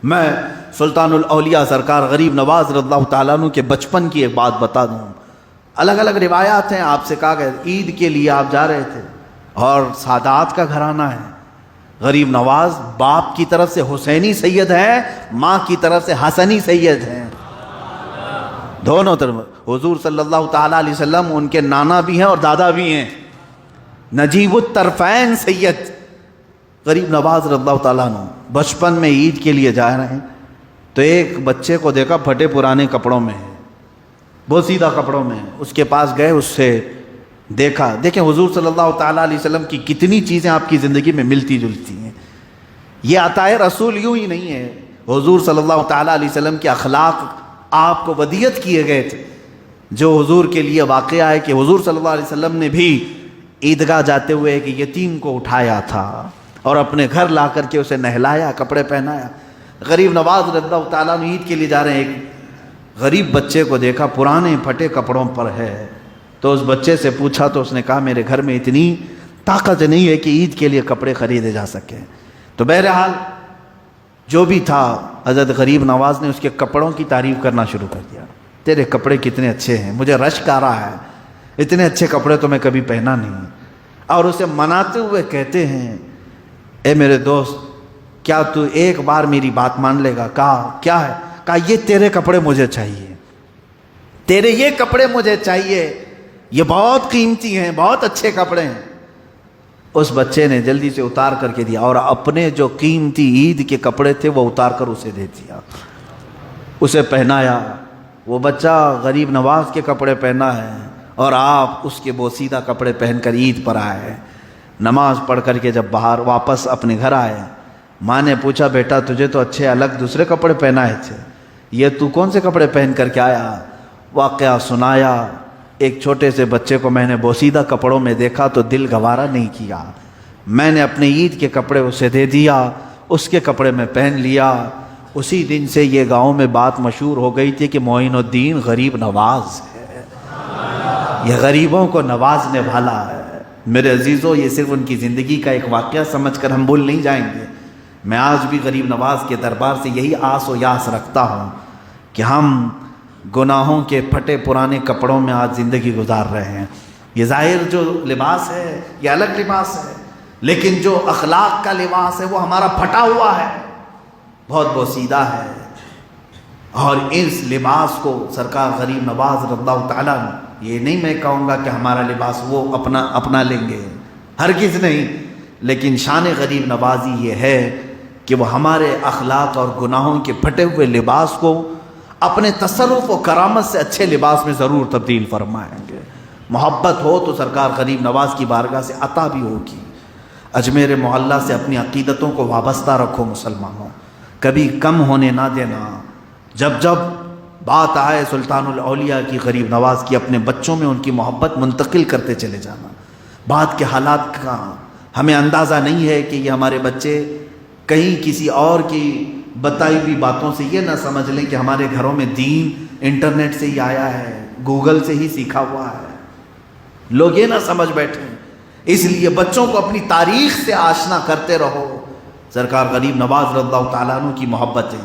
میں سلطان الاولیاء سرکار غریب نواز رضی اللہ تعالیٰ عنہ کے بچپن کی ایک بات بتا دوں. الگ الگ روایات ہیں. آپ سے کہا کہ عید کے لیے آپ جا رہے تھے اور سادات کا گھرانہ ہے. غریب نواز باپ کی طرف سے حسینی سید ہیں, ماں کی طرف سے حسنی سید ہیں. دونوں طرف حضور صلی اللہ تعالیٰ علیہ وسلم ان کے نانا بھی ہیں اور دادا بھی ہیں. نجیب الطرفین سید غریب نواز رضی اللہ تعالیٰ عنہ بچپن میں عید کے لیے جا رہے ہیں تو ایک بچے کو دیکھا پھٹے پرانے کپڑوں میں ہے, بوسیدہ کپڑوں میں. اس کے پاس گئے, اس سے دیکھا. دیکھیں حضور صلی اللہ تعالیٰ علیہ وسلم کی کتنی چیزیں آپ کی زندگی میں ملتی جلتی ہیں. یہ عطائے رسول یوں ہی نہیں ہے. حضور صلی اللہ تعالیٰ علیہ وسلم کے اخلاق آپ کو ودیت کیے گئے تھے, جو حضور کے لیے واقعہ ہے کہ حضور صلی اللہ علیہ وسلم نے بھی عیدگاہ جاتے ہوئے ایک یتیم کو اٹھایا تھا اور اپنے گھر لا کر کے اسے نہلایا, کپڑے پہنایا. غریب نواز رضی اللہ تعالیٰ عنہ عید کے لیے جا رہے ہیں. ایک غریب بچے کو دیکھا پرانے پھٹے کپڑوں پر ہے, تو اس بچے سے پوچھا تو اس نے کہا میرے گھر میں اتنی طاقت نہیں ہے کہ عید کے لیے کپڑے خریدے جا سکیں. تو بہرحال جو بھی تھا, حضرت غریب نواز نے اس کے کپڑوں کی تعریف کرنا شروع کر دیا. تیرے کپڑے کتنے اچھے ہیں, مجھے رشک آ رہا ہے, اتنے اچھے کپڑے تو میں کبھی پہنا نہیں. اور اسے مناتے ہوئے کہتے ہیں اے میرے دوست, کیا تو ایک بار میری بات مان لے گا؟ کہا کیا ہے؟ کہا یہ تیرے کپڑے مجھے چاہیے, تیرے یہ کپڑے مجھے چاہیے, یہ بہت قیمتی ہیں, بہت اچھے کپڑے ہیں. اس بچے نے جلدی سے اتار کر کے دیا اور اپنے جو قیمتی عید کے کپڑے تھے وہ اتار کر اسے دے دیا, اسے پہنایا. وہ بچہ غریب نواز کے کپڑے پہنا ہے اور آپ اس کے بوسیدہ کپڑے پہن کر عید پر آئے. نماز پڑھ کر کے جب باہر واپس اپنے گھر آئے, ماں نے پوچھا بیٹا تجھے تو اچھے الگ دوسرے کپڑے پہنائے تھے, یہ تو کون سے کپڑے پہن کر کے آیا؟ واقعہ سنایا. ایک چھوٹے سے بچے کو میں نے بوسیدہ کپڑوں میں دیکھا تو دل گوارا نہیں کیا, میں نے اپنے عید کے کپڑے اسے دے دیا, اس کے کپڑے میں پہن لیا. اسی دن سے یہ گاؤں میں بات مشہور ہو گئی تھی کہ معین الدین غریب نواز ہے, یہ غریبوں کو نوازنے والا ہے. میرے عزیزوں, یہ صرف ان کی زندگی کا ایک واقعہ سمجھ کر ہم بھول نہیں جائیں گے. میں آج بھی غریب نواز کے دربار سے یہی آس و یاس رکھتا ہوں کہ ہم گناہوں کے پھٹے پرانے کپڑوں میں آج زندگی گزار رہے ہیں. یہ ظاہر جو لباس ہے یہ الگ لباس ہے, لیکن جو اخلاق کا لباس ہے وہ ہمارا پھٹا ہوا ہے, بہت بوسیدہ ہے. اور اس لباس کو سرکار غریب نواز رضی اللہ تعالیٰ عنہ, یہ نہیں میں کہوں گا کہ ہمارا لباس وہ اپنا لیں گے, ہرگز نہیں, لیکن شان غریب نوازی یہ ہے کہ وہ ہمارے اخلاق اور گناہوں کے پھٹے ہوئے لباس کو اپنے تصرف و کرامت سے اچھے لباس میں ضرور تبدیل فرمائیں گے. محبت ہو تو سرکار غریب نواز کی بارگاہ سے عطا بھی ہوگی. اجمیر محلہ سے اپنی عقیدتوں کو وابستہ رکھو مسلمانوں, کبھی کم ہونے نہ دینا. جب جب بات آئے سلطان الاولیاء کی, غریب نواز کی, اپنے بچوں میں ان کی محبت منتقل کرتے چلے جانا. بات کے حالات کا ہمیں اندازہ نہیں ہے کہ یہ ہمارے بچے کہیں کسی اور کی بتائی ہوئی باتوں سے یہ نہ سمجھ لیں کہ ہمارے گھروں میں دین انٹرنیٹ سے ہی آیا ہے, گوگل سے ہی سیکھا ہوا ہے. لوگ یہ نہ سمجھ بیٹھیں. اس لیے بچوں کو اپنی تاریخ سے آشنا کرتے رہو. سرکار غریب نواز رضی اللہ تعالیٰ عنہ کی محبتیں